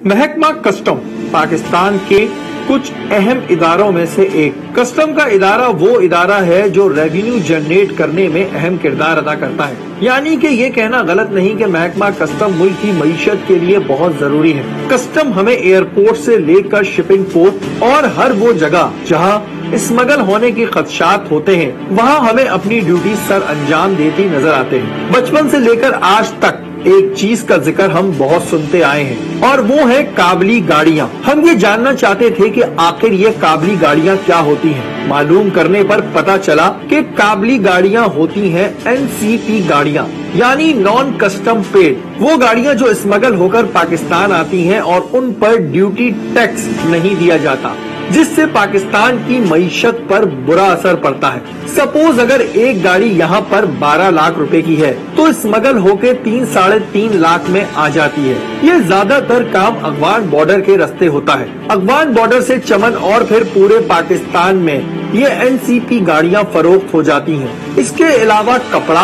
महकमा कस्टम पाकिस्तान के कुछ अहम इदारों में से एक। कस्टम का इदारा वो इदारा है जो रेवेन्यू जनरेट करने में अहम किरदार अदा करता है। यानी कि ये कहना गलत नहीं कि महकमा कस्टम मुल्क की मईशत के लिए बहुत जरूरी है। कस्टम हमें एयरपोर्ट से लेकर शिपिंग पोर्ट और हर वो जगह जहाँ स्मगल होने के खदशात होते हैं वहाँ हमें अपनी ड्यूटी सर अंजाम देती नजर आते हैं। बचपन से लेकर आज तक एक चीज का जिक्र हम बहुत सुनते आए हैं और वो है काबली गाड़ियाँ। हम ये जानना चाहते थे कि आखिर ये काबली गाड़ियाँ क्या होती हैं। मालूम करने पर पता चला कि काबली गाड़ियाँ होती हैं NCP गाड़ियाँ, यानी नॉन कस्टम पेड। वो गाड़ियाँ जो स्मगल होकर पाकिस्तान आती हैं और उन पर ड्यूटी टैक्स नहीं दिया जाता, जिससे पाकिस्तान की मईशत पर बुरा असर पड़ता है। सपोज अगर एक गाड़ी यहाँ पर 12 लाख रुपए की है तो स्मगल होके 3-3.5 लाख में आ जाती है। ये ज्यादातर काम अफगान बॉर्डर के रास्ते होता है। अफगान बॉर्डर से चमन और फिर पूरे पाकिस्तान में ये NCP गाड़ियाँ फरोख्त हो जाती हैं। इसके अलावा कपड़ा,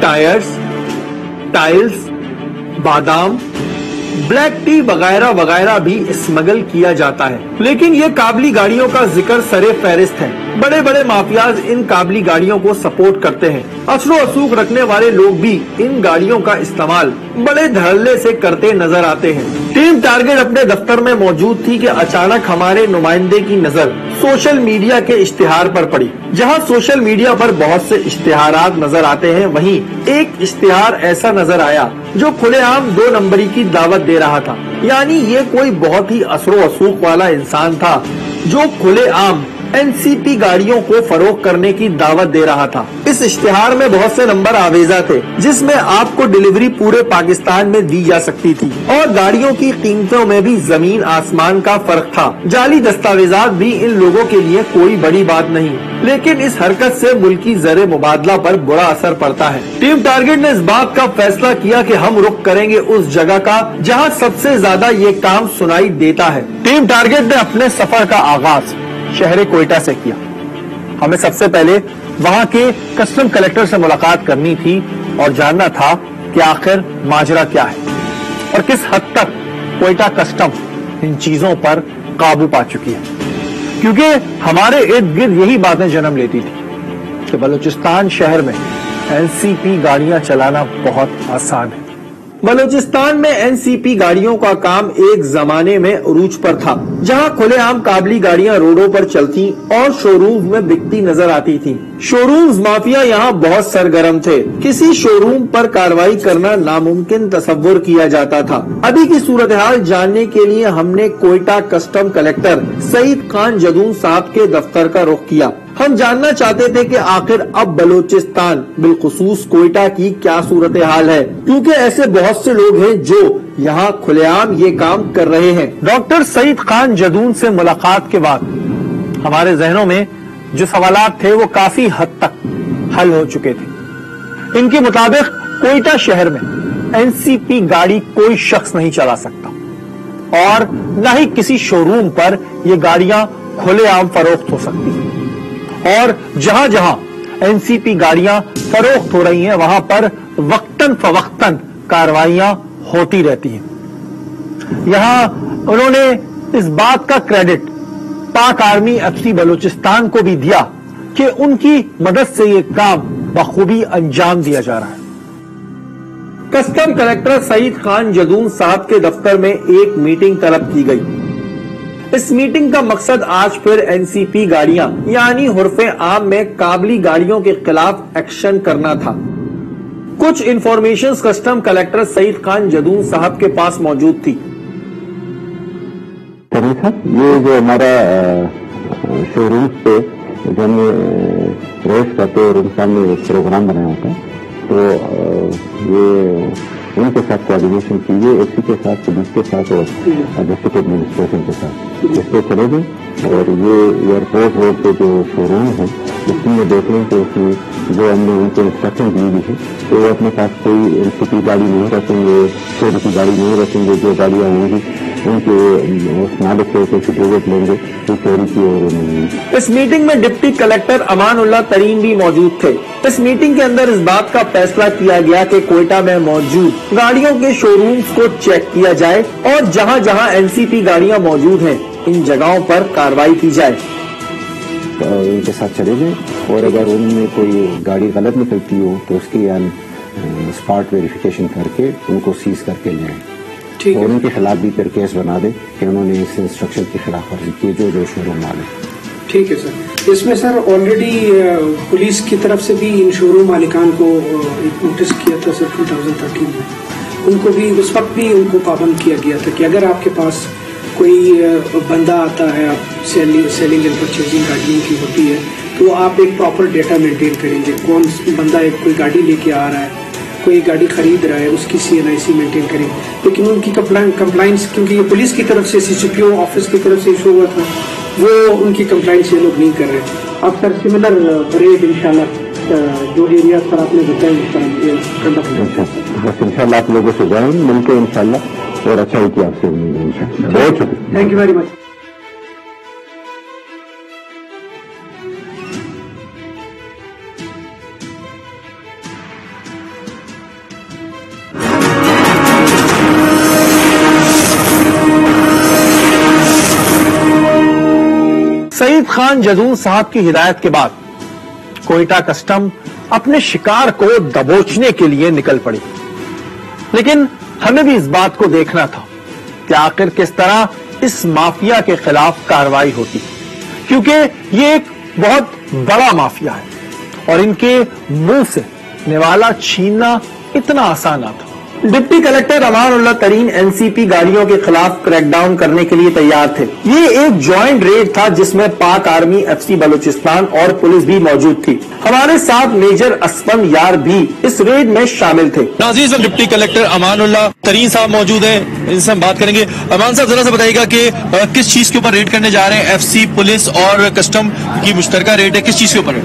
टायर्स, टाइल्स, बादाम, ब्लैक टी वगैरह वगैरह भी स्मगल किया जाता है। लेकिन ये काबली गाड़ियों का जिक्र सरे फहरिस्त है। बड़े बड़े माफियाज इन काबली गाड़ियों को सपोर्ट करते हैं। असरो असूक रखने वाले लोग भी इन गाड़ियों का इस्तेमाल बड़े धड़ल्ले से करते नजर आते हैं। टीम टारगेट अपने दफ्तर में मौजूद थी कि अचानक हमारे नुमाइंदे की नजर सोशल मीडिया के इश्तिहार पर पड़ी। जहां सोशल मीडिया पर बहुत से इश्तिहारात नजर आते हैं, वहीं एक इश्तिहार ऐसा नजर आया जो खुलेआम 2 नंबरी की दावत दे रहा था। यानी ये कोई बहुत ही असरो असूक वाला इंसान था जो खुलेआम NCP गाड़ियों को फरोख्त करने की दावत दे रहा था। इस इश्तिहार में बहुत से नंबर आवेजा थे जिसमें आपको डिलीवरी पूरे पाकिस्तान में दी जा सकती थी और गाड़ियों की कीमतों में भी जमीन आसमान का फर्क था। जाली दस्तावेजात भी इन लोगों के लिए कोई बड़ी बात नहीं, लेकिन इस हरकत से मुल्की ज़र मुबादला पर बुरा असर पड़ता है। टीम टारगेट ने इस बात का फैसला किया कि हम रुख करेंगे उस जगह का जहाँ सबसे ज्यादा ये काम सुनाई देता है। टीम टारगेट ने अपने सफर का आगाज शहर कोयटा से किया। हमें सबसे पहले वहां के कस्टम कलेक्टर से मुलाकात करनी थी और जानना था कि आखिर माजरा क्या है और किस हद तक कोयटा कस्टम इन चीजों पर काबू पा चुकी है। क्योंकि हमारे इर्द गिर्द यही बातें जन्म लेती थी कि बलूचिस्तान शहर में NCP गाड़ियां चलाना बहुत आसान है। बलूचिस्तान में NCP गाड़ियों का काम एक जमाने में उरूज पर था, जहां खुलेआम काबली गाड़ियां रोडों पर चलती और शोरूम्स में बिकती नजर आती थीं। शोरूम्स माफिया यहां बहुत सरगर्म थे। किसी शोरूम पर कार्रवाई करना नामुमकिन तस्वुर किया जाता था। अभी की सूरत हाल जानने के लिए हमने कोयटा कस्टम कलेक्टर सईद खान जदून साहब के दफ्तर का रुख किया। हम जानना चाहते थे कि आखिर अब बलूचिस्तान बिलखुसूस कोयटा की क्या सूरत हाल है, क्योंकि ऐसे बहुत से लोग हैं जो यहाँ खुलेआम ये काम कर रहे हैं। डॉक्टर सईद खान जदून से मुलाकात के बाद हमारे जहनों में जो सवालात थे वो काफी हद तक हल हो चुके थे। इनके मुताबिक कोयटा शहर में NCP गाड़ी कोई शख्स नहीं चला सकता और न ही किसी शोरूम पर ये गाड़ियां खुलेआम फरोख्त हो सकती हैं। और जहां जहां NCP गाड़ियां फरोख्त हो रही हैं वहां पर वक्तन फवक्तन कार्रवाइयां होती रहती हैं। यहां उन्होंने इस बात का क्रेडिट पाक आर्मी FC बलूचिस्तान को भी दिया कि उनकी मदद से ये काम बखूबी अंजाम दिया जा रहा है। कस्टम कलेक्टर सईद खान जदून साहब के दफ्तर में एक मीटिंग तलब की गई। इस मीटिंग का मकसद आज फिर NCP गाड़ियां यानी हुर्फे आम में काबली गाड़ियों के खिलाफ एक्शन करना था। कुछ information custom collector Saeed Khan Jadoon साहब के पास मौजूद थी। ये जो हमारा शोरूम पे जो हम रोज करते हैं और उनके सामने प्रोग्राम बनाया होता है, तो ये उनके साथ कोऑर्डिनेशन कीजिए, इसी के साथ पुलिस के साथ और डिस्ट्रिक्ट एडमिनिस्ट्रेशन के साथ इस पर चलेंगे। और ये एयरपोर्ट रोड पे जो शोरूम है उसमें देख लें कि उसमें जो हमने उनको इंस्ट्रक्शन दी हुई है तो वो अपने पास कोई NCP गाड़ी नहीं रखेंगे, चोरी की गाड़ी नहीं रखेंगे। जो गाड़ियाँ होंगी उनके उस मालिक से सर्टिफिकेट लेंगे कि चोरी की और नहीं। इस मीटिंग में डिप्टी कलेक्टर अमानुल्लाह तरीन भी मौजूद थे। इस मीटिंग के अंदर इस बात का फैसला किया गया कि कोयटा में मौजूद गाड़ियों के शोरूम्स को चेक किया जाए और जहां जहां एनसीपी गाड़ियां मौजूद हैं इन जगहों पर कार्रवाई की जाए। उनके साथ चले जाए और अगर उनमें कोई गाड़ी गलत निकलती हो तो उसकी स्पॉट वेरिफिकेशन करके उनको सीज करके ले आए और उनके खिलाफ भी फिर केस बना दे कि उन्होंने इस इंस्ट्रक्शन की खिलाफ वर्जी की जो शोरूम वाले। ठीक है सर। इसमें सर ऑलरेडी पुलिस की तरफ से भी इन शोरूम मालिकान को एक नोटिस किया था सर 2013 में। उनको भी उस वक्त भी उनको पाबंद किया गया था कि अगर आपके पास कोई बंदा आता है, आप सेलिंग एंड परचेजिंग गाड़ियों की होती है, तो आप एक प्रॉपर डेटा मेंटेन करेंगे। कौन बंदा एक कोई गाड़ी लेके आ रहा है, कोई गाड़ी खरीद रहा है, उसकी CNIC मेंटेन करेंगे। लेकिन उनकी कंप्लाइंस, क्योंकि ये पुलिस की तरफ से CCPO ऑफिस की तरफ से इशू हुआ था, वो उनकी कंप्लाइंस ये लोग नहीं कर रहे। अब सर सिमिलर रेट इंशाल्लाह जो एरिया सर आपने बताया उस तरह बस इंशाल्लाह आप लोगों से जाएंगे मिलकर इंशाल्लाह और अच्छा होती आपसे उम्मीद है इंशाल्लाह। बहुत शुक्रिया, thank you very much. Saeed Khan Jadoon साहब की हिदायत के बाद कोयटा कस्टम अपने शिकार को दबोचने के लिए निकल पड़ी, लेकिन हमें भी इस बात को देखना था कि आखिर किस तरह इस माफिया के खिलाफ कार्रवाई होती, क्योंकि ये एक बहुत बड़ा माफिया है और इनके मुंह से निवाला छीनना इतना आसान ना था। डिप्टी कलेक्टर अमानुल्लाह तरीन एनसीपी गाड़ियों के खिलाफ क्रैकडाउन करने के लिए तैयार थे। ये एक जॉइंट रेड था जिसमें पाक आर्मी, FC बलूचिस्तान और पुलिस भी मौजूद थी। हमारे साथ मेजर असफन यार भी इस रेड में शामिल थे। नाज़रीन, सब डिप्टी कलेक्टर अमानुल्लाह तरीन साहब मौजूद हैं, इनसे हम बात करेंगे। अमान साहब, जरा सा बताइएगा कि किस चीज के ऊपर रेड करने जा रहे हैं? FC, पुलिस और कस्टम की मुश्तरका रेड है, किस चीज के ऊपर है?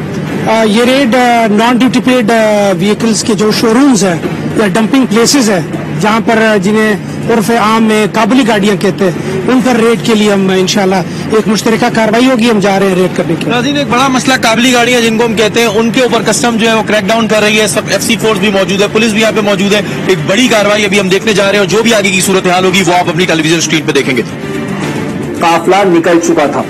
ये red non duty paid vehicles के जो शोरूम्स है या डंपिंग प्लेसेस है, जहां पर जिन्हें उर्फ आम में काबुली गाड़ियां कहते हैं, उन पर रेड के लिए हम इंशाल्लाह एक मुश्तरका कार्रवाई होगी, हम जा रहे हैं रेड करने के लिए। नाज़रीन, एक बड़ा मसला काबुली गाड़ियां जिनको हम कहते हैं, उनके ऊपर कस्टम जो है वो क्रैकडाउन कर रही है। इस वक्त FC फोर्स भी मौजूद है, पुलिस भी यहाँ पे मौजूद है। एक बड़ी कार्रवाई अभी हम देखने जा रहे हैं और जो भी आगे की सूरत हाल होगी वो आप अपनी टेलीविजन स्क्रीन पे देखेंगे। काफिला निकल चुका था।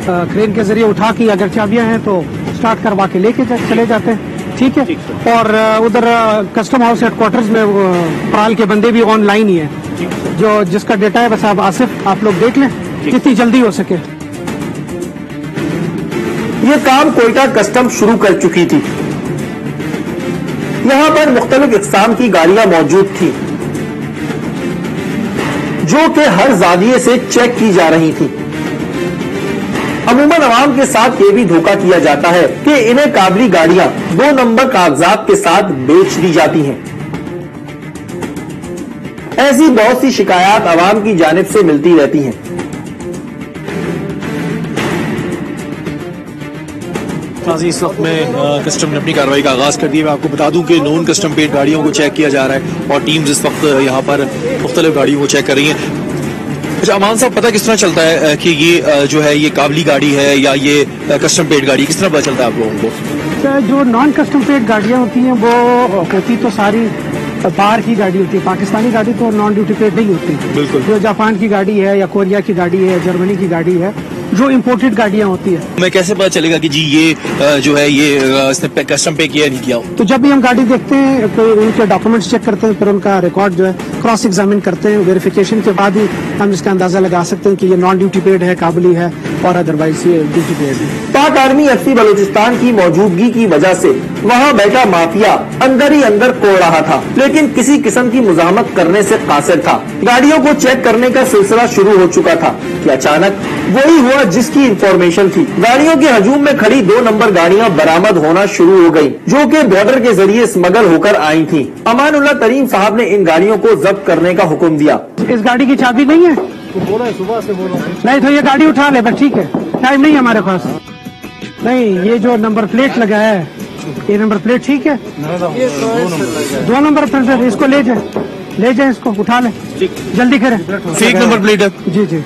क्रेन के जरिए उठा के अगर चाबियां हैं तो स्टार्ट करवा के लेके चले जाते हैं, ठीक है। और उधर कस्टम हाउस हेडक्वार्टर्स में प्राल के बंदे भी ऑनलाइन ही है, जो जिसका डेटा है बस आप आसिफ आप लोग देख लें जितनी जल्दी हो सके। ये काम कोयटा कस्टम शुरू कर चुकी थी। यहाँ पर मुख्तलिफ इक़साम की गाड़ियां मौजूद थी जो कि हर जाविये से चेक की जा रही थी। अमूमन अवाम के साथ ये भी धोखा किया जाता है कि इन्हें काबली गाड़ियां 2 नंबर कागजात के साथ बेच दी जाती हैं। ऐसी बहुत सी शिकायत अवाम की जानिब से मिलती रहती हैं। इस वक्त में कस्टम ने अपनी कार्रवाई का आगाज कर दिया। मैं आपको बता दूं कि नॉन कस्टम पेड गाड़ियों को चेक किया जा रहा है और टीम्स इस वक्त यहाँ पर मुख्तलिफ गाड़ियों को चेक कर रही हैं। अच्छा अमान साहब, पता किस तरह चलता है कि ये जो है ये काबली गाड़ी है या ये कस्टम पेड गाड़ी, किस तरह पता चलता है आप लोगों को? जो नॉन कस्टम पेड गाड़ियां होती हैं वो होती तो सारी बाहर की गाड़ी होती है, पाकिस्तानी गाड़ी तो नॉन ड्यूटी पेड नहीं होती। बिल्कुल। जो जापान की गाड़ी है या कोरिया की गाड़ी है या जर्मनी की गाड़ी है, जो इम्पोर्टेड गाड़ियां होती है। मैं कैसे पता चलेगा कि जी ये जो है ये इसने कस्टम पे किया नहीं किया? तो जब भी हम गाड़ी देखते हैं तो उनके डॉक्यूमेंट्स चेक करते हैं, फिर उनका रिकॉर्ड जो है क्रॉस एग्जामिन करते हैं। वेरिफिकेशन के बाद ही हम इसका अंदाजा लगा सकते हैं कि ये नॉन ड्यूटी पेड है, काबुली है और अदरवाइज ये ड्यूटी पेड है। पाक आर्मी, FC बलूचिस्तान की मौजूदगी की वजह से वहाँ बैठा माफिया अंदर ही अंदर कोड़ रहा था, लेकिन किसी किस्म की मुजाहमत करने से कासिर था। गाड़ियों को चेक करने का सिलसिला शुरू हो चुका था कि अचानक वही हुआ जिसकी इंफॉर्मेशन थी। गाड़ियों के हजूम में खड़ी 2 नंबर गाड़ियां बरामद होना शुरू हो गयी, जो कि बॉर्डर के जरिए स्मगल होकर आई थी। अमानुल्लाह तरीन साहब ने इन गाड़ियों को जब्त करने का हुक्म दिया। इस गाड़ी की चाबी नहीं है? बोला है, सुबह से बोला है। नहीं तो ये गाड़ी उठा ले बस, ठीक है, टाइम नहीं हमारे पास। नहीं, ये जो नंबर प्लेट लगा है, ये नंबर प्लेट ठीक है, 2 नंबर प्लेट, इसको ले जाए, ले जाए इसको, उठा ले, जल्दी करें। फेक नंबर प्लेट है जी जी,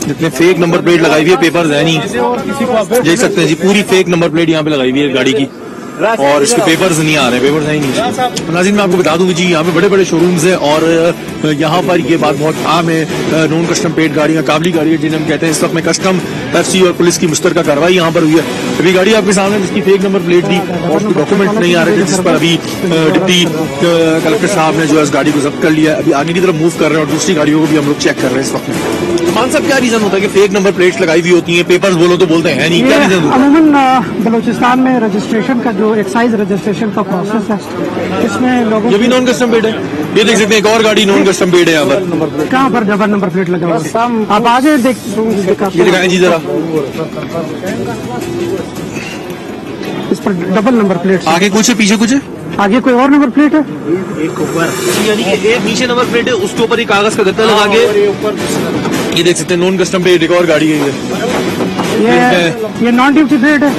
जितने फेक नंबर प्लेट लगाई हुई है, पेपर्स है नहीं, देख सकते हैं जी, पूरी फेक नंबर प्लेट यहाँ पे लगाई हुई है गाड़ी की, और इसके पेपर्स नहीं आ रहे, पेपर्स है ही नहीं। नाज़रीन मैं आपको बता दूं कि जी यहाँ पे बड़े बड़े शोरूम्स हैं और यहाँ पर ये बात बहुत आम है, नॉन कस्टम पेड गाड़ियाँ, काबली गाड़ियाँ जिन्हें हम कहते हैं, इस वक्त में कस्टम, एफसी और पुलिस की मुश्तरका कार्रवाई यहाँ पर हुई है। अभी गाड़ी आपके सामने जिसकी फेक नंबर प्लेट थी और उसके डॉक्यूमेंट नहीं आ रहे थे, जिस पर अभी डिप्टी कलेक्टर साहब ने जो है इस गाड़ी को जब्त कर लिया है। अभी आगे की तरफ मूव कर रहे हैं और दूसरी गाड़ियों को भी हम लोग चेक कर रहे हैं इस वक्त में। मान साहब क्या रीजन होता है कि फेक नंबर प्लेट्स लगाई हुई होती हैं, पेपर्स बोलो तो बोलते हैं नहीं, क्या रीजन होता है? अमूमन बलूचिस्तान में रजिस्ट्रेशन का जो एक्साइज रजिस्ट्रेशन का प्रोसेस है, इसमें लोगों ये भी नॉन कस्टम पेड है, ये देख सकते हैं एक और गाड़ी नॉन कस्टम पेड है यहाँ पर। कहाँ पर डबल नंबर प्लेट लगा हुआ है? आप आगे ये दिखाएं जी जरा, इस पर डबल नंबर प्लेट, आगे कुछ है पीछे कुछ है, आगे कोई और नंबर प्लेट है, एक ऊपर, यानी कि एक नीचे नंबर प्लेट है, उसके ऊपर एक कागज का गत्ता लगा के, ये देख सकते हैं नॉन कस्टम पेड एक और गाड़ी है ये नॉन ड्यूटी प्लेट है।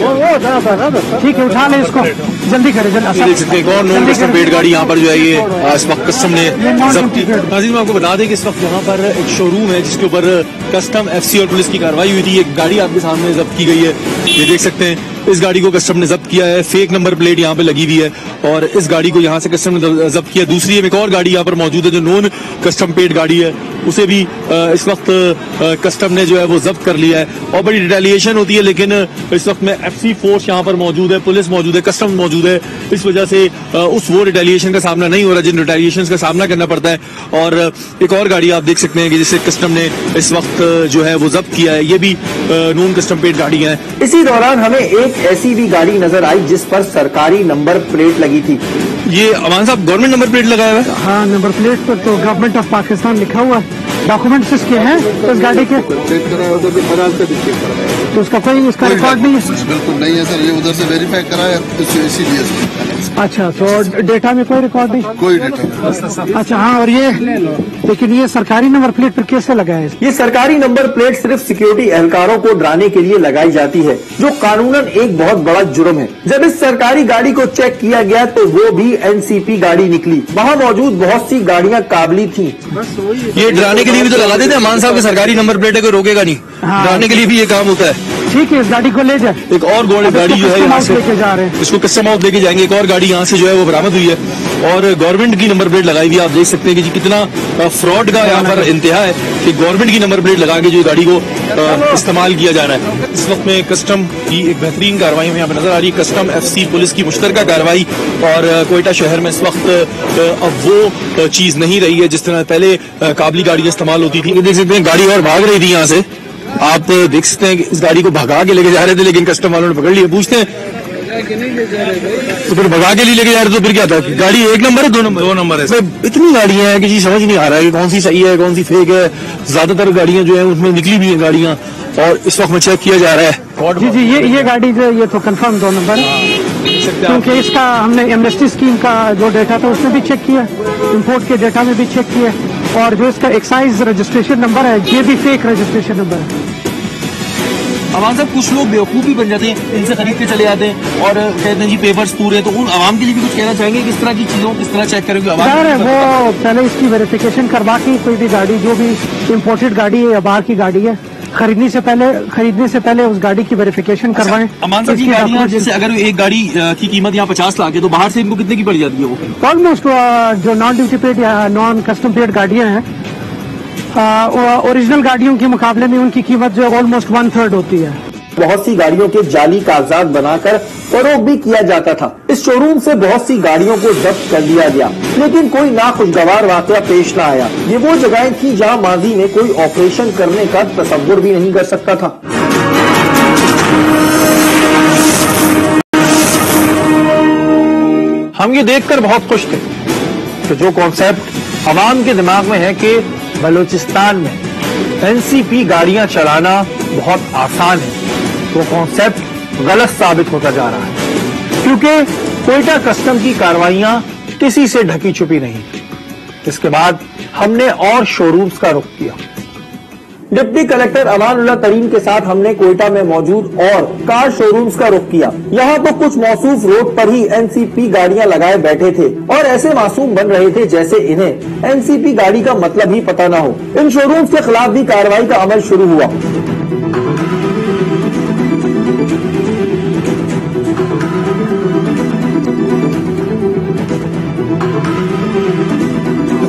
ठीक है, उठा ले इसको, जल्दी करें, जल्दी। देख सकते हैं एक और नॉन कस्टम पेड गाड़ी यहाँ पर जो है ये इस वक्त कस्टम ने जब्त की। नाज़रीन मैं आपको बता दें कि इस वक्त यहाँ पर एक शोरूम है जिसके ऊपर कस्टम, एफसी और पुलिस की कार्रवाई हुई थी। एक गाड़ी आपके सामने जब्त की गई है, ये देख सकते हैं, इस गाड़ी को कस्टम ने जब्त किया है, फेक नंबर प्लेट यहाँ पे लगी हुई है और इस गाड़ी को यहाँ से कस्टम ने जब्त किया। दूसरी एक और गाड़ी यहाँ पर मौजूद है जो नॉन कस्टम पेड गाड़ी है, उसे भी इस वक्त कस्टम ने जो है वो जब्त कर लिया है और बड़ी रिटेलिएशन होती है। लेकिन इस वक्त में एफसी फोर्स यहाँ पर मौजूद है, पुलिस मौजूद है, कस्टम मौजूद है, इस वजह से उस वो रिटेलिएशन का सामना नहीं हो रहा जिन रिटेलिएशन का सामना करना पड़ता है। और एक और गाड़ी आप देख सकते हैं कि जिसे कस्टम ने इस वक्त जो है वो जब्त किया है, ये भी नॉन कस्टम पेड गाड़ी है। इसी दौरान हमें एक ऐसी भी गाड़ी नजर आई जिस पर सरकारी नंबर प्लेट लगी थी। ये अमान साहब गवर्नमेंट नंबर प्लेट लगाया हुआ है? हाँ, नंबर प्लेट पर तो गवर्नमेंट ऑफ पाकिस्तान लिखा हुआ है। डॉक्यूमेंट्स इसके हैं इस गाड़ी के, तो उसका कोई इसका रिकॉर्ड नहीं है? बिल्कुल नहीं है सर, ये उधर से वेरीफाई कराया इसीलिए। अच्छा, तो डेटा में कोई रिकॉर्ड नहीं? कोई डेटा। अच्छा हाँ, और ये लेकिन ये सरकारी नंबर प्लेट पर कैसे लगाया है? ये सरकारी नंबर प्लेट सिर्फ सिक्योरिटी एहलकारों को डराने के लिए लगाई जाती है, जो कानूनन एक बहुत बड़ा जुर्म है। जब इस सरकारी गाड़ी को चेक किया गया तो वो भी एनसीपी गाड़ी निकली। वहाँ मौजूद बहुत सी गाड़ियाँ काबली थी। ये डराने के लिए भी तो लगा देते हैं अमान साहब के, सरकारी नंबर प्लेट है कोई रोकेगा नहीं, डराने के लिए भी ये काम होता है। ठीक है, इस गाड़ी को ले जाए। एक और गाड़ी जो है यहाँ से लेके जा रहे हैं, इसको कस्टम हाउस लेके जाएंगे। एक और गाड़ी यहाँ से जो है वो बरामद हुई है और गवर्नमेंट की नंबर प्लेट लगाई हुई है। आप देख सकते हैं कि जी कितना फ्रॉड का यहाँ पर इंतहा है कि गवर्नमेंट की नंबर प्लेट लगा के जो गाड़ी को इस्तेमाल किया जा रहा है। इस वक्त में कस्टम की एक बेहतरीन कार्रवाई में यहाँ पे नजर आ रही है, कस्टम, एफसी, पुलिस की मुश्तरका कार्रवाई। और कोयटा शहर में इस वक्त अब वो चीज नहीं रही है जिस तरह पहले काबली गाड़ियां इस्तेमाल होती थी। देख सकते हैं गाड़ी और भाग रही थी यहाँ से, आप देख सकते हैं कि इस गाड़ी को भगा के लेके जा रहे थे, लेकिन कस्टम वालों ने पकड़ लिया। पूछते हैं तो फिर भगा के लिए लेके जा रहे तो फिर क्या था? गाड़ी एक नंबर है, दो नंबर है। इतनी गाड़ियां हैं कि जी समझ नहीं आ रहा है कि कौन सी सही है कौन सी फेक है। ज्यादातर गाड़ियां जो है उसमें निकली हुई है गाड़ियां और इस वक्त में चेक किया जा रहा है। जी जी, ये गाड़ी जो ये तो कंफर्म 2 नंबर है, क्योंकि इसका हमने एमनेस्टी स्कीम का जो डेटा था उसमें भी चेक किया, इम्पोर्ट के डेटा में भी चेक किया, और जो इसका एक्साइज रजिस्ट्रेशन नंबर है ये भी फेक रजिस्ट्रेशन नंबर है। अवाम साहब कुछ लोग बेवकूफ भी बन जाते हैं, इनसे खरीद के चले जाते हैं और कहते हैं जी पेपर्स पूरे। तो उन अवाम के लिए भी कुछ कहना चाहेंगे किस तरह की चीजों किस तरह चेक करेंगे? वो पहले इसकी वेरिफिकेशन करवा के कोई भी गाड़ी जो भी इम्पोर्टेड गाड़ी है या बाहर की गाड़ी है खरीदने से पहले उस गाड़ी की वेरिफिकेशन करवाएं। अमान साहब की गाड़ियां जैसे अगर एक गाड़ी की कीमत यहाँ 50 लाख है तो बाहर से इनको कितने की पड़ जाती है? वो ऑलमोस्ट जो नॉन ड्यूटी पेड या नॉन कस्टम पेड गाड़ियां हैं ओरिजिनल गाड़ियों के मुकाबले में उनकी कीमत जो ऑलमोस्ट 1/3 होती है। बहुत सी गाड़ियों के जाली कागजात बनाकर फरोख्त भी किया जाता था। इस शोरूम से बहुत सी गाड़ियों को जब्त कर लिया गया, लेकिन कोई नाखुशगवार वाकया पेश न आया। ये वो जगहें थी जहां माजी में कोई ऑपरेशन करने का तसव्वुर भी नहीं कर सकता था। हम ये देखकर बहुत खुश थे कि जो कॉन्सेप्ट अवाम के दिमाग में है कि बलूचिस्तान में एनसीपी गाड़ियां चलाना बहुत आसान है, वो कॉन्सेप्ट गलत साबित होता जा रहा है, क्योंकि कोयटा कस्टम की कार्रवाइयां किसी से ढकी छुपी नहीं। इसके बाद हमने और शोरूम्स का रुख किया। डिप्टी कलेक्टर अमानुल्लाह तरीन के साथ हमने कोयटा में मौजूद और कार शोरूम्स का रुख किया। यहाँ तो कुछ मौसूफ रोड पर ही एनसीपी गाड़ियाँ लगाए बैठे थे और ऐसे मासूम बन रहे थे जैसे इन्हें एनसीपी गाड़ी का मतलब ही पता न हो। इन शोरूम्स के खिलाफ भी कार्रवाई का अमल शुरू हुआ।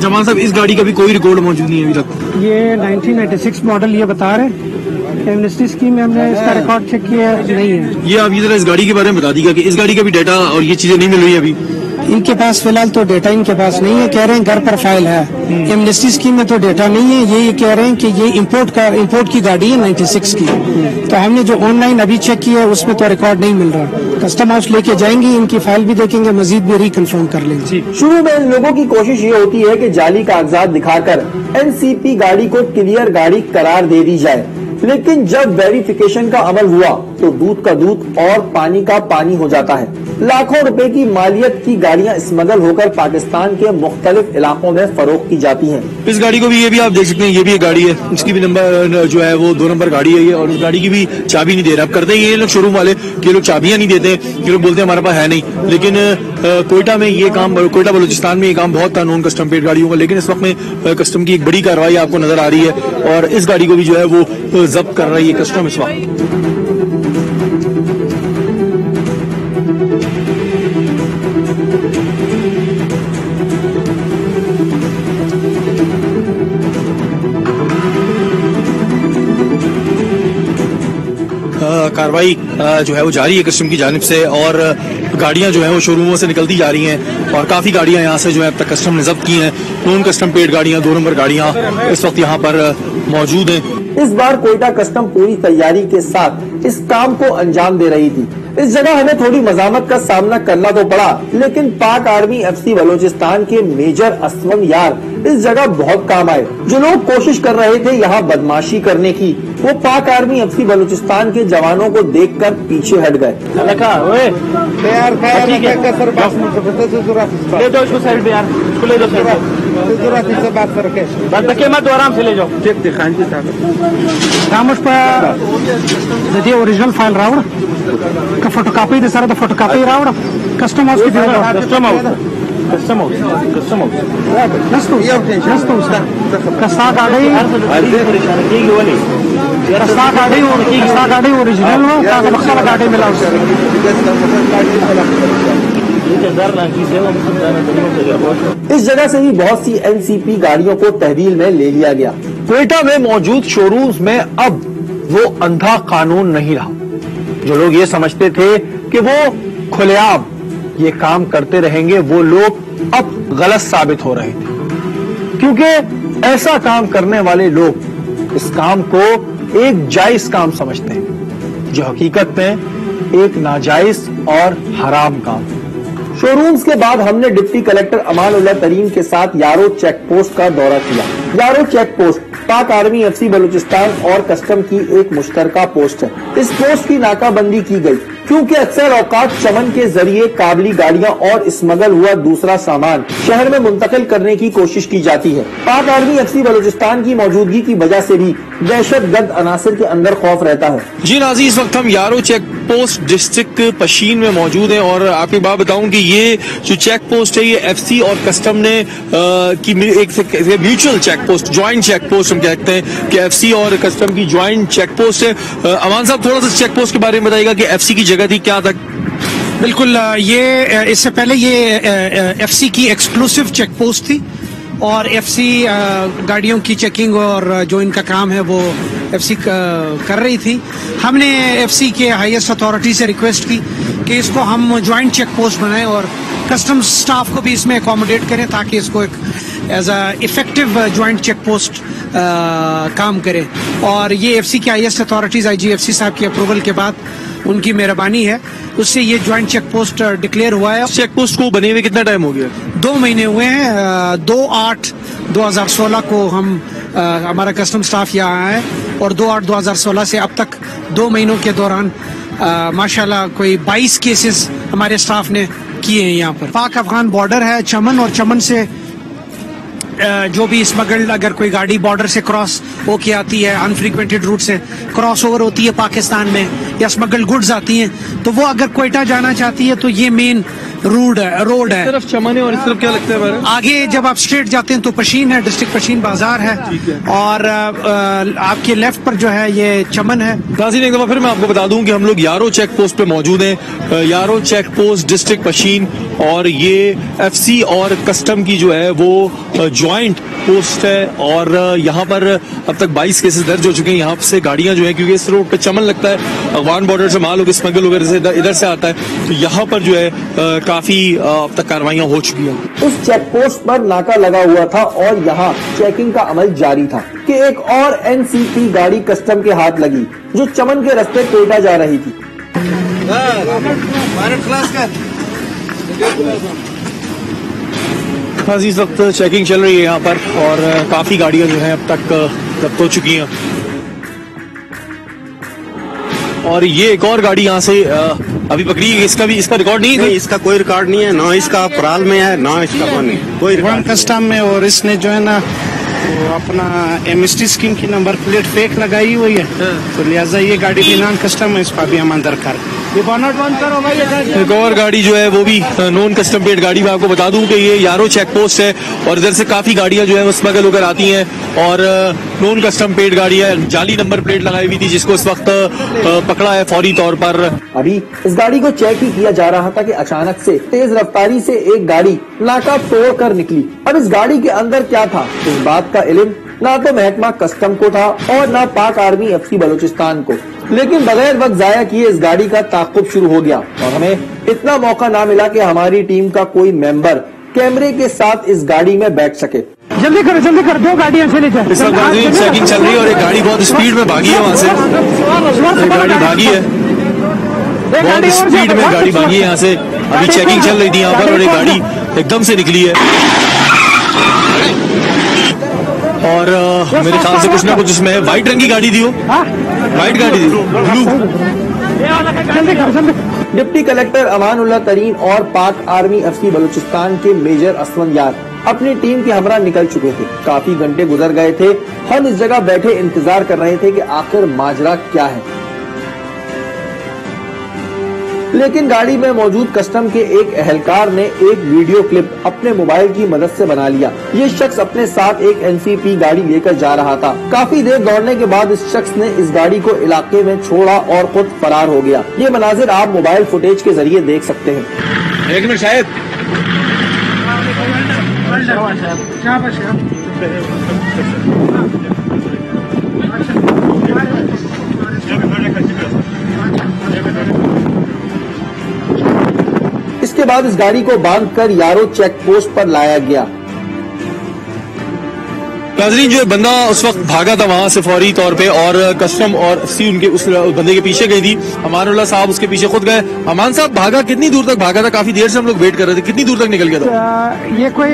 जमान साहब, इस गाड़ी का भी कोई रिकॉर्ड मौजूद नहीं है अभी तक। ये 1996 मॉडल ये बता रहे। एमनेस्टी स्कीम में हमने इसका रिकॉर्ड चेक किया, नहीं है। ये आप जरा इस गाड़ी के बारे में बता दीजिएगा कि इस गाड़ी का भी डाटा और ये चीजें नहीं मिल रही अभी। इनके पास फिलहाल तो डेटा इनके पास नहीं है, कह रहे हैं घर पर फाइल है। एमनेस्टी स्कीम में तो डेटा नहीं है। ये कह रहे हैं कि ये इंपोर्ट की गाड़ी है 96 की। तो हमने जो ऑनलाइन अभी चेक किया है उसमें तो रिकॉर्ड नहीं मिल रहा। कस्टम हाउस लेके जाएंगे, इनकी फाइल भी देखेंगे, मजीद भी रिकन्फर्म कर लेंगे। शुरू में इन लोगों की कोशिश ये होती है कि जाली कागजात दिखाकर एनसीपी गाड़ी को क्लियर गाड़ी करार दे दी जाए, लेकिन जब वेरिफिकेशन का अमल हुआ तो दूध का दूध और पानी का पानी हो जाता है। लाखों रुपए की मालियत की गाड़ियां स्मगल होकर पाकिस्तान के मुख्तलिफ इलाकों में फरोख्त की जाती हैं। इस गाड़ी को भी, ये भी आप देख सकते हैं, ये भी एक गाड़ी है। इसकी भी नंबर जो है वो 2 नंबर गाड़ी है ये, और इस गाड़ी की भी चाबी नहीं दे रहा। अब करते हैं ये लोग शोरूम वाले कि ये लोग चाबियां नहीं देते, ये लोग बोलते हैं हमारे पास है नहीं। लेकिन कोयटा में ये काम, कोयटा बलूचिस्तान में ये काम बहुत था नॉन कस्टम पेड गाड़ियों का। लेकिन इस वक्त में कस्टम की एक बड़ी कार्रवाई आपको नजर आ रही है और इस गाड़ी को भी जो है वो जब्त कर रही है कस्टम इस वक्त। कार्रवाई जो है वो जारी है कस्टम की जानिब से और गाड़ियां जो है वो शोरूमों से निकलती जा रही हैं और काफी गाड़ियां यहाँ से जो है अब तक कस्टम ने जब्त की हैं। नॉन कस्टम पेड गाड़ियां, 2 नंबर गाड़ियां इस वक्त यहाँ पर मौजूद हैं। इस बार कोयटा कस्टम पूरी तैयारी के साथ इस काम को अंजाम दे रही थी। इस जगह हमें थोड़ी मजामत का सामना करना तो पड़ा, लेकिन पाक आर्मी एफसी बलूचिस्तान के मेजर असलम यार इस जगह बहुत काम आए। जो लोग कोशिश कर रहे थे यहाँ बदमाशी करने की, वो पाक आर्मी एफसी बलूचिस्तान के जवानों को देखकर पीछे हट गए। आराम से ले जाओ। ओरिजिनल फाइल रावड़ का फोटोकॉपी दे सारा, तो फोटोकॉपी रावड़ कस्टम हाउस की कस्टम कस्ता गाड़ी ओरिजिनल हो, कागज गाड़ी मिला इस जगह से ही बहुत सी एनसीपी गाड़ियों को तहवील में ले लिया गया। कोयटा में मौजूद शोरूम्स में अब वो अंधा कानून नहीं रहा। जो लोग ये समझते थे कि वो खुलेआम ये काम करते रहेंगे, वो लोग अब गलत साबित हो रहे थे, क्योंकि ऐसा काम करने वाले लोग इस काम को एक जायज काम समझते हैं, जो हकीकत में एक नाजायज और हराम काम। शोरूम्स के बाद हमने डिप्टी कलेक्टर अमानुल्लाह तरीन के साथ यारो चेक पोस्ट का दौरा किया। यारो चेक पोस्ट पाक आर्मी एफसी बलूचिस्तान और कस्टम की एक मुश्तरका पोस्ट है। इस पोस्ट की नाकाबंदी की गई क्योंकि अक्सर औकात चमन के जरिए काबली गाड़ियां और स्मगल हुआ दूसरा सामान शहर में मुंतकिल करने की कोशिश की जाती है। पाक आर्मी एफसी बलूचिस्तान की मौजूदगी की वजह से भी दहशतगर्द अनासर के अंदर खौफ रहता है। जी नाज़रीन, इस वक्त हम यारो चेक पोस्ट डिस्ट्रिक्ट पशीन में मौजूद हैं और आपको एक बात बताऊं कि ये जो चेक पोस्ट है ये एफसी और कस्टम ने की एक mutual check post, joint check post हम कहते हैं कि एफसी और कस्टम की ज्वाइंट चेक पोस्ट है। अमान साहब, थोड़ा सा चेक पोस्ट के बारे में बताइएगा कि एफसी की जगह थी क्या तक? बिल्कुल, ये इससे पहले ये एफसी की एक्सक्लूसिव चेक पोस्ट थी और एफसी गाड़ियों की चेकिंग और जो इनका काम है वो एफसी कर रही थी। हमने एफसी के हाईएस्ट अथॉरिटी से रिक्वेस्ट की कि इसको हम ज्वाइंट चेक पोस्ट बनाएं और कस्टम स्टाफ को भी इसमें अकोमोडेट करें ताकि इसको एक as a effective joint check post काम करे। और ये एफसी के हाईएस्ट अथॉरिटीज आईजीएफसी साहब की अप्रूवल के बाद उनकी मेहरबानी है, उससे ये ज्वाइंट चेक पोस्ट डिक्लेयर हुआ है। चेक पोस्ट को बने हुए कितना टाइम हो गया? 2 महीने हुए हैं। 2/8/2016 को हम हमारा कस्टम स्टाफ यहाँ आया है और 2/8/2016 से अब तक 2 महीनों के दौरान माशाल्लाह कोई 22 केसेस हमारे स्टाफ ने किए हैं यहाँ पर। पाक अफगान बॉर्डर है चमन, और चमन से जो भी स्मगल्ड अगर कोई गाड़ी बॉर्डर से क्रॉस होके आती है, अनफ्रीक्वेंटेड रूट से क्रॉस ओवर होती है पाकिस्तान में, या स्मगल्ड गुड्स आती हैं, तो वो अगर क्वेटा जाना चाहती है तो ये मेन रोड है। इस तरफ चमन है और इस तरफ क्या लगता है हमारा? आगे जब आप स्ट्रेट जाते हैं तो पशीन है, डिस्ट्रिक्ट पशीन बाजार है, और आपके लेफ्ट पर जो है ये चमन है। नाज़रीन, एक दफा फिर मैं आपको बता दूं कि हम लोग यारो चेक पोस्ट पे मौजूद हैं। यारो चेक पोस्ट डिस्ट्रिक्ट पशीन, और ये एफसी और कस्टम की जो है वो ज्वाइंट पोस्ट है। और यहाँ पर अब तक 22 केसेस दर्ज हो चुके हैं। यहाँ से गाड़ियां जो है, क्योंकि इस रोड पे चमन लगता है, अफगान बॉर्डर से माल होकर स्मगल वगैरह से इधर से आता है, तो यहाँ पर जो है काफी अब तक कार्रवाइयां हो चुकी हैं। इस चेक पोस्ट पर नाका लगा हुआ था और यहाँ चेकिंग का अमल जारी था कि एक और एनसीपी गाड़ी कस्टम के हाथ लगी जो चमन के रास्ते कोयटा जा रही थी। इस वक्त चेकिंग चल रही है यहाँ पर, और काफी गाड़ियां जो हैं अब तक जब्त हो चुकी हैं। और ये एक और गाड़ी यहाँ से अभी पकड़ी है। इसका रिकॉर्ड नहीं है? इसका कोई रिकॉर्ड नहीं है, ना इसका पराल में है, ना इसका कोई रिकॉर्ड कस्टम में। और इसने जो है ना वो अपना एमएसटी स्कीम की नंबर प्लेट फेक लगाई हुई है, तो लिहाजा ये गाड़ी भी नॉन कस्टम है, इस पर भी हम अंदर कर। एक और गाड़ी जो है वो भी नॉन कस्टम प्लेट गाड़ी। मैं आपको बता दूं कि ये यारो चेक पोस्ट है और इधर से काफी गाड़ियां जो है वो स्मगल होकर आती हैं, और नॉन कस्टम प्लेट गाड़ी है, जाली नंबर प्लेट लगाई हुई थी, जिसको इस वक्त पकड़ा है फौरी तौर पर। अभी इस गाड़ी को चेक ही किया जा रहा था कि अचानक से तेज रफ्तारी से एक गाड़ी नाका तोड़ कर निकली। अब इस गाड़ी के अंदर क्या था, इस बात का इल्म ना तो महकमा कस्टम को था और ना पाक आर्मी एफसी बलूचिस्तान को, लेकिन बगैर वक्त जाया किए इस गाड़ी का ताक़ुब शुरू हो गया और हमें इतना मौका ना मिला कि हमारी टीम का कोई मेंबर कैमरे के साथ इस गाड़ी में बैठ सके। जल्दी कर, दो गाड़ियां चली जाए। इस वक्त चेकिंग चल रही है और एक गाड़ी बहुत स्पीड में भागी है वहाँ से। एक गाड़ी भागी है, बहुत स्पीड में गाड़ी भागी है यहाँ से। अभी चेकिंग चल रही थी यहाँ पर और एक गाड़ी एकदम से निकली है, और मेरे ख्याल से कुछ ना कुछ इसमें व्हाइट रंग की गाड़ी थी, वो व्हाइट गाड़ी थी, ब्लू। डिप्टी कलेक्टर अमानुल्लाह तरीन और पाक आर्मी एफसी बलूचिस्तान के मेजर असलम यार अपनी टीम के हमरा निकल चुके थे। काफी घंटे गुजर गए थे, हम इस जगह बैठे इंतजार कर रहे थे कि आखिर माजरा क्या है। लेकिन गाड़ी में मौजूद कस्टम के एक एहलकार ने एक वीडियो क्लिप अपने मोबाइल की मदद से बना लिया। ये शख्स अपने साथ एक एनसीपी गाड़ी लेकर जा रहा था। काफी देर दौड़ने के बाद इस शख्स ने इस गाड़ी को इलाके में छोड़ा और खुद फरार हो गया। ये मनाजिर आप मोबाइल फुटेज के जरिए देख सकते हैं। एक मिनट शायद इसके बाद इस गाड़ी को बांधकर यारो चेक पोस्ट पर लाया गया। नाज़रीन, जो बंदा उस वक्त भागा था वहां से फौरी तौर पे, और कस्टम और एफसी उनके उस बंदे के पीछे गई थी। अमानुल्लाह साहब उसके पीछे खुद गए। अमान साहब भागा कितनी दूर तक भागा था? काफी देर से हम लोग वेट कर रहे थे, कितनी दूर तक निकल गया था? ये कोई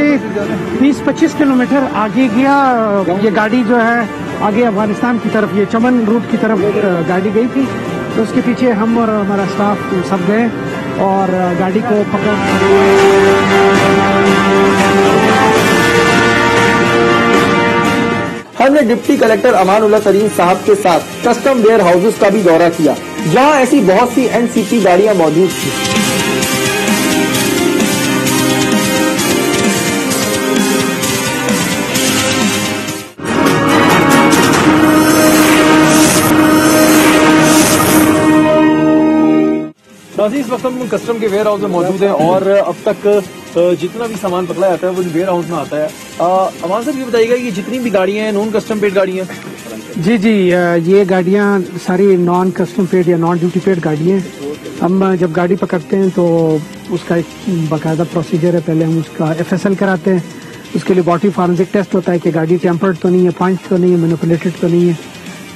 20-25 किलोमीटर आगे गया। ये गाड़ी जो है आगे अफगानिस्तान की तरफ, ये चमन रूट की तरफ गाड़ी गई थी, तो उसके पीछे हम और हमारा स्टाफ सब गए और गाड़ी को पकड़। हमने डिप्टी कलेक्टर अमानुल्लाह तरीन साहब के साथ कस्टम वेयर हाउसेस का भी दौरा किया, जहां ऐसी बहुत सी एनसीपी गाड़ियां मौजूद थी। इस वक्त हम कस्टम के वेयर हाउस में मौजूद हैं और अब तक जितना भी सामान पकड़ा जाता है वो वेयर हाउस में आता है। अमान साहब ये बताइएगा कि जितनी भी गाड़ियां हैं नॉन कस्टम पेड गाड़ियां? जी, ये गाड़ियां सारी नॉन कस्टम पेड या नॉन ड्यूटी पेड गाड़ियां हैं। हम जब गाड़ी पकड़ते हैं तो उसका एक बाकायदा प्रोसीजर है। पहले हम उसका FSL कराते हैं, उसके लिए बॉडी फॉरेंसिक टेस्ट होता है कि गाड़ी टेम्पर्ड तो नहीं है, पॉइंट तो नहीं है, मैनिपुलेटेड तो नहीं है।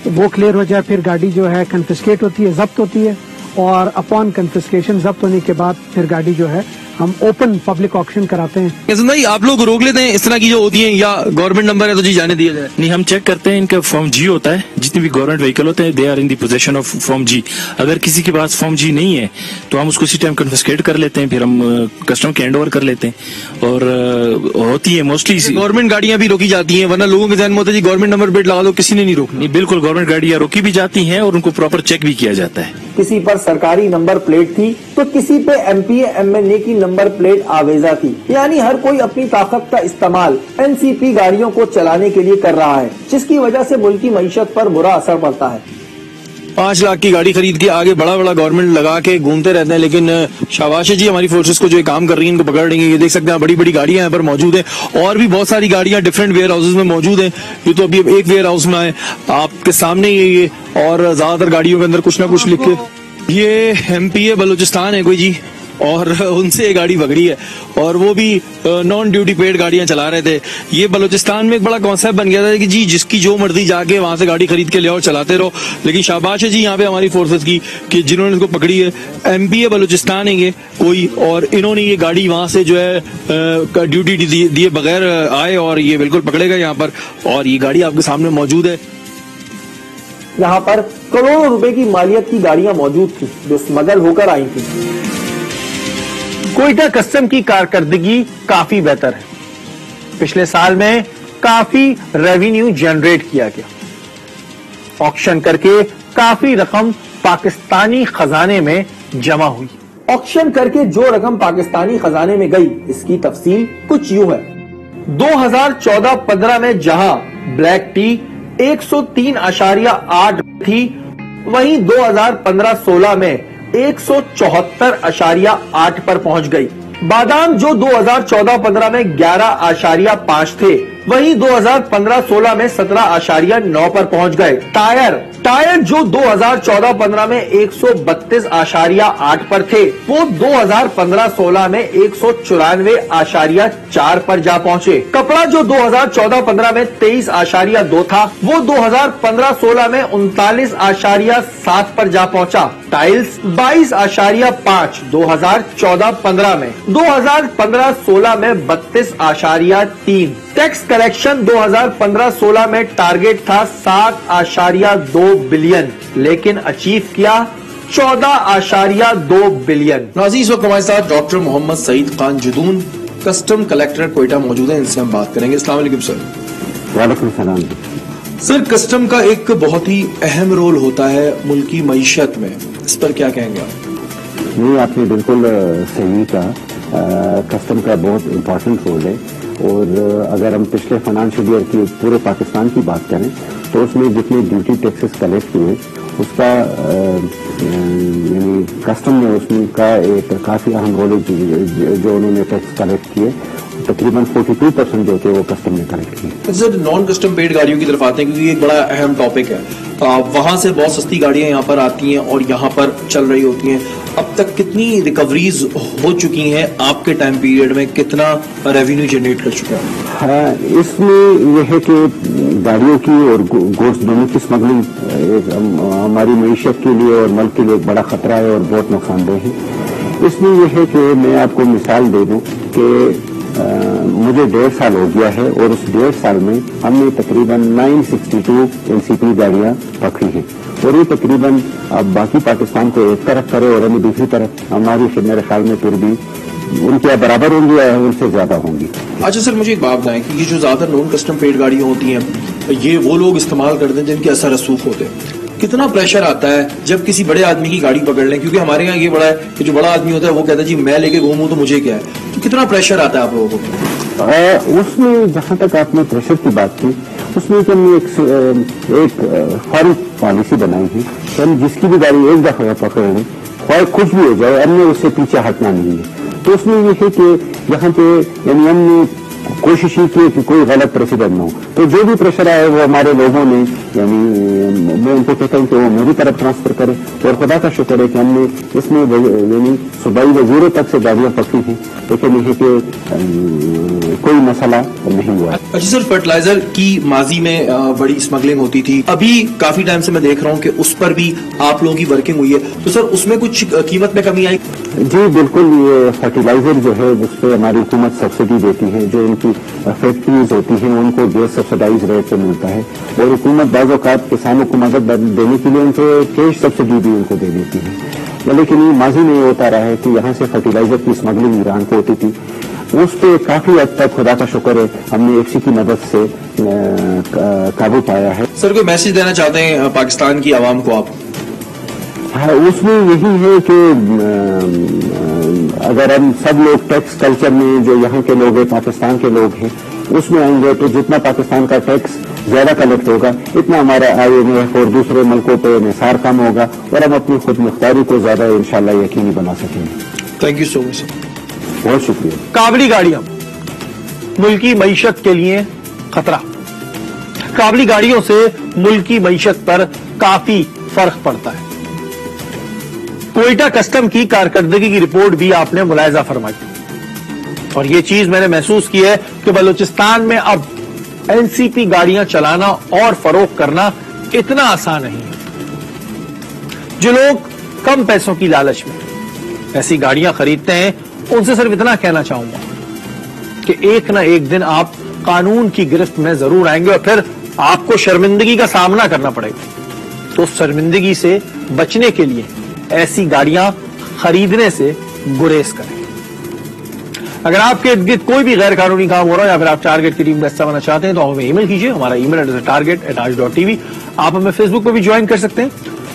तो वो क्लियर हो जाए फिर गाड़ी जो है कन्फिस्केट होती है, जब्त होती है, और अपॉन कन्फिस्केशन जब्त होने के बाद फिर गाड़ी जो है हम ओपन पब्लिक ऑक्शन कराते हैं। कैसे भाई आप लोग रोक लेते हैं इस तरह की जो होती हैं, या गवर्नमेंट नंबर है तो जी जाने दिया जाए? नहीं, हम चेक करते हैं, इनका फॉर्म जी होता है, जितने भी गवर्नमेंट व्हीकल होते हैं they are in the position of form जी। अगर किसी के पास फॉर्म जी नहीं है तो हम उसको इसी टाइम कन्फिस्केट कर लेते हैं, फिर हम कस्टम के हैंड ओवर कर लेते हैं। और होती है मोस्टली गवर्नमेंट गाड़ियां भी रोकी जाती हैं, वरना लोगों के ध्यान में होता है जी गवर्नमेंट नंबर प्लेट लगा दो, किसी ने नहीं रोकनी। नहीं, बिल्कुल गवर्नमेंट गाड़ियां रोकी भी जाती हैं और उनको प्रॉपर चेक भी किया जाता है। किसी पर सरकारी नंबर प्लेट थी तो किसी पे एमपीए एमएनए की नंबर प्लेट आवेजा थी। यानी हर कोई अपनी ताकत का इस्तेमाल एनसीपी गाड़ियों को चलाने के लिए कर रहा है, जिसकी वजह से मुल्क की मईशत पर बुरा असर पड़ता है। 5 लाख की गाड़ी खरीद के आगे बड़ा बड़ा गवर्नमेंट लगा के घूमते रहते हैं, लेकिन शाबाश है जी हमारी फोर्सेस को जो ये काम कर रही है इनको पकड़ रही है। ये देख सकते हैं बड़ी बड़ी गाड़ियां यहाँ पर मौजूद हैं और भी बहुत सारी गाड़ियां डिफरेंट वेयर हाउसेज में मौजूद हैं। ये तो अभी एक वेयर हाउस में है आपके सामने ये और ज्यादातर गाड़ियों के अंदर कुछ ना कुछ लिख के। ये एमपीए बलूचिस्तान है कोई जी, और उनसे ये गाड़ी पकड़ी है और वो भी नॉन ड्यूटी पेड गाड़ियां चला रहे थे। ये बलूचिस्तान में एक बड़ा कॉन्सेप्ट बन गया था कि जी जिसकी जो मर्जी जाके वहां से गाड़ी खरीद के ले और चलाते रहो। लेकिन शाबाश है जी यहाँ पे हमारी फोर्सेस की कि जिन्होंने इसको पकड़ी है। एमपीए बलूचिस्तान है ये कोई, और इन्होंने ये गाड़ी वहां से जो है ड्यूटी दिए बगैर आए और ये बिल्कुल पकड़ेगा यहाँ पर। और ये गाड़ी आपके सामने मौजूद है। यहाँ पर करोड़ों रुपए की मालियत की गाड़ियां मौजूद थी जो स्मगल होकर आई थी। कोयटा कस्टम की कारकर्दगी काफी बेहतर है। पिछले साल में काफी रेवेन्यू जनरेट किया गया। ऑक्शन करके काफी रकम पाकिस्तानी खजाने में जमा हुई। ऑक्शन करके जो रकम पाकिस्तानी खजाने में गई इसकी तफसील कुछ यूं है। 2014-15 में जहां ब्लैक टी 103.8 थी, वहीं 2015-16 में 174.8 पर पहुंच गई। बादाम जो 2014-15 में 11.5 थे, वहीं 2015-16 में 17.9 पर पहुंच गए। टायर जो 2014-15 में 132.8 पर थे, वो 2015-16 में 194.4 पर जा पहुंचे। कपड़ा जो 2014-15 में 23.2 था, वो 2015-16 में 39.7 पर जा पहुंचा। टाइल्स 22.5 2014-15 में, 2015-16 में 32.3। टैक्स कलेक्शन 2015-16 में टारगेट था 7.2 बिलियन, लेकिन अचीव किया 14.2 बिलियन। नाज़रीन, इस वक्त हमारे साथ doctor Mohammad Saeed Khan Jadoon, custom collector Quetta मौजूद है, इनसे हम बात करेंगे। अस्सलाम वालेकुम सर। वालेकुम सलाम। सर, कस्टम का एक बहुत ही अहम रोल होता है मुल्क की मईशत में, इस पर क्या कहेंगे आप? नहीं, आपने बिल्कुल सही कहा। कस्टम का बहुत इम्पोर्टेंट रोल है और अगर हम पिछले फाइनेंशियल ईयर की पूरे पाकिस्तान की बात करें तो उसमें जितने ड्यूटी टैक्सेस कलेक्ट हुए उसका यानी कस्टम ने उसका एक काफी अहम रोल है। जो उन्होंने टैक्स कलेक्ट किए तकरीबन 42% जो थे वो कस्टम ने कलेक्ट किए। सर, नॉन कस्टम पेड गाड़ियों की तरफ आते हैं क्योंकि ये एक बड़ा अहम टॉपिक है। वहां से बहुत सस्ती गाड़ियां यहाँ पर आती हैं और यहाँ पर चल रही होती हैं। अब तक कितनी रिकवरीज हो चुकी हैं आपके टाइम पीरियड में, कितना रेवेन्यू जनरेट कर चुके हैं? हाँ, इसमें यह है कि गाड़ियों की और गोश्त दोनों की स्मगलिंग हमारी मईशत के लिए और मुल्क के लिए एक बड़ा खतरा है और बहुत नुकसानदेह है। इसमें यह है कि मैं आपको मिसाल दे दूं कि मुझे 1.5 साल हो गया है और उस 1.5 साल में हमने तकरीबन 962 एनसीपी गाड़ियां पकड़ी हैं और ये तकरीबन अब बाकी पाकिस्तान को एक तरफ करे और हमें दूसरी तरफ हमारी मेरे ख्याल में फिर भी उनके बराबर होंगी या उनसे ज्यादा होंगी। अच्छा सर, मुझे एक बात बताएं कि ये जो ज्यादा नॉन कस्टम पेड गाड़ियां होती हैं ये वो लोग इस्तेमाल करते हैं जिनके असर रसूख होते हैं। कितना प्रेशर आता है जब किसी बड़े आदमी की गाड़ी पकड़ लें? क्योंकि हमारे यहाँ ये बड़ा है कि जो बड़ा आदमी होता है वो कहता है जी मैं लेके घूमूं तो मुझे क्या है, तो कितना प्रेशर आता है आप लोगों को? उसमें जहां तक आपने प्रेशर की बात की, उसमें कि हमने एक फौरी पॉलिसी बनाई है कि हम जिसकी भी गाड़ी एक दफा पकड़ लें, और कुछ भी हो जाए, हमने उससे पीछे हटना नहीं है। तो उसमें ये है कि यहाँ पे यानी हमने कोशिश ही की कि कोई गलत प्रेसिडेंट न हो। तो जो भी प्रेशर आए वो हमारे लोगों ने, यानी मैं उनको कहता हूँ कि वो मेरी तरफ ट्रांसफर करे और खुदा का शुक्र है कि हमने इसमें यानी सूबाई वजीरों तक से गाड़ियां पकड़ी हैं। लेकिन यह कि कोई मसला नहीं हुआ। अच्छा सर, फर्टिलाइजर की माजी में बड़ी स्मगलिंग होती थी, अभी काफी टाइम से मैं देख रहा हूँ कि उस पर भी आप लोगों की वर्किंग हुई है, तो सर उसमें कुछ कीमत में कमी आई? जी बिल्कुल, ये फर्टिलाइजर जो है उस पर हमारी हुकूमत सब्सिडी देती है। जो इनकी फैक्ट्रीज होती हैं उनको गैस सब्सिडाइज रेट पे मिलता है, और हुकूमत बाज़ औक़ात किसानों को मदद देने के लिए उनको कैश सब्सिडी भी उनको दे देती है। लेकिन ये माजी में ये होता रहा है कि यहाँ से फर्टिलाइजर की स्मगलिंग ईरान को होती थी, उस पर काफी हद तक खुदा का शुक्र है हमने एफसी की मदद से काबू पाया है। सर कोई मैसेज देना चाहते हैं पाकिस्तान की आवाम को आप? हाँ, उसमें यही है कि अगर हम सब लोग टैक्स कल्चर में जो यहाँ के लोग हैं, पाकिस्तान के लोग हैं, उसमें आएंगे तो जितना पाकिस्तान का टैक्स ज्यादा कलेक्ट होगा उतना हमारा IMF और दूसरे मुल्कों पे निसार कम होगा और हम अपनी खुद मुख्तारी को ज्यादा इंशाल्लाह यकीनी बना सकेंगे। Thank you so much. बहुत शुक्रिया। काबली गाड़ियां मुल्की मईशत के लिए खतरा। काबली गाड़ियों से मुल्की मईशत पर काफी फर्क पड़ता है। क्वेटा कस्टम की कारकर्दगी की रिपोर्ट भी आपने मुलायजा फरमाई, और यह चीज मैंने महसूस की है कि बलूचिस्तान में अब NCP गाड़ियां चलाना और फरोख्त करना इतना आसान नहीं है। जो लोग कम पैसों की लालच में ऐसी गाड़ियां खरीदते हैं, उनसे सिर्फ इतना कहना चाहूंगा कि एक ना एक दिन आप कानून की गिरफ्त में जरूर आएंगे और फिर आपको शर्मिंदगी का सामना करना पड़ेगा। तो शर्मिंदगी से बचने के लिए ऐसी गाड़ियां खरीदने से गुरेज करें। अगर आपके इर्द गिर्द कोई भी गैर कानूनी काम हो रहा है या फिर आप टारगेट की टीम का हिस्सा बनना चाहते हैं तो हमें ईमेल कीजिए। हमारा ईमेल एड्रेस है target@aaj.tv। आप हमें फेसबुक पर भी ज्वाइन कर सकते हैं।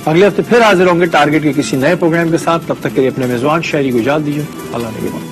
अगले हफ्ते फिर हाजिर होंगे टारगेट के किसी नए प्रोग्राम के साथ। तब तक के लिए अपने मेजबान शायरी को इजाजत दीजिए। अल्लाह ने के बाद।